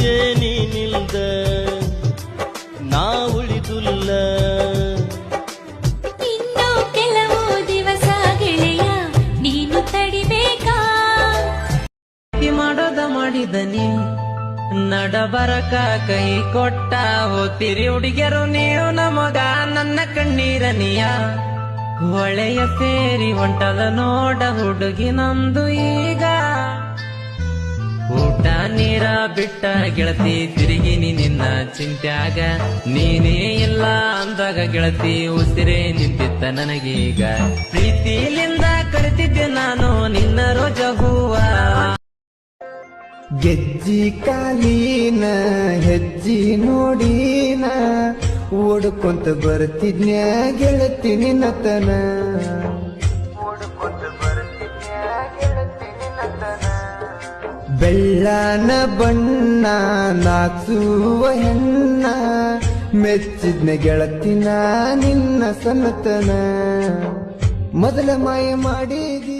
ಗೆಳತಿಯೇ ನೀನಿಲ್ದ ನಾ ಉಳಿದುಲ್ಲ. ಇನ್ನು ಕೆಲವು ದಿವಸ ಗೆಳೆಯ ನೀನು ತಡಿಬೇಕಾ? ಮಾಡೋದ ಮಾಡಿದನಿ ನಡಬರಕ ಕೈ ಕೊಟ್ಟ ಹೋತಿರಿ ಹುಡುಗಿಯರು ನೀವು ನಮಗ ನನ್ನ ಕಣ್ಣೀರನಿಯ ಹೊಳೆಯ ಸೇರಿ ಹೊಂಟದ ನೋಡ ಹುಡುಗಿ ನಮ್ದು ಈಗ. ಊಟ ನೀರ ಬಿಟ್ಟ ಗೆಳತಿ ತಿರುಗಿನಿ ನಿನ್ನ ಚಿಂತ್ಯಾಗ ನೀನೇ ಇಲ್ಲ ಅಂದಾಗ ಗೆಳತಿ ಉಸಿರೇ ನಿಂತಿತ್ತ ನನಗೀಗ. ಪ್ರೀತಿಲಿಂದ ಕರಿತಿದ್ದೆ ನಾನು ನಿನ್ನ ರೋಜ ಹೂವ. ಗೆಜ್ಜಿ ಕಾಲಿನ ಹೆಜ್ಜಿ ನೋಡಿನ ಓಡ್ಕೊಂತ ಬರ್ತಿದ್ನ್ಯ ಗೆಳತಿ ನಿನ್ನತನ. ಬೆಳ್ಳನ ಬಣ್ಣ ನಾಕ್ಸುವ ಹೆಣ್ಣ ಮೆಚ್ಚಿದ್ನ ಗೆಳತಿನ ನಿನ್ನ ಸನ್ನತನ. ಮೊದಲ ಮಾಯ ಮಾಡಿದಿ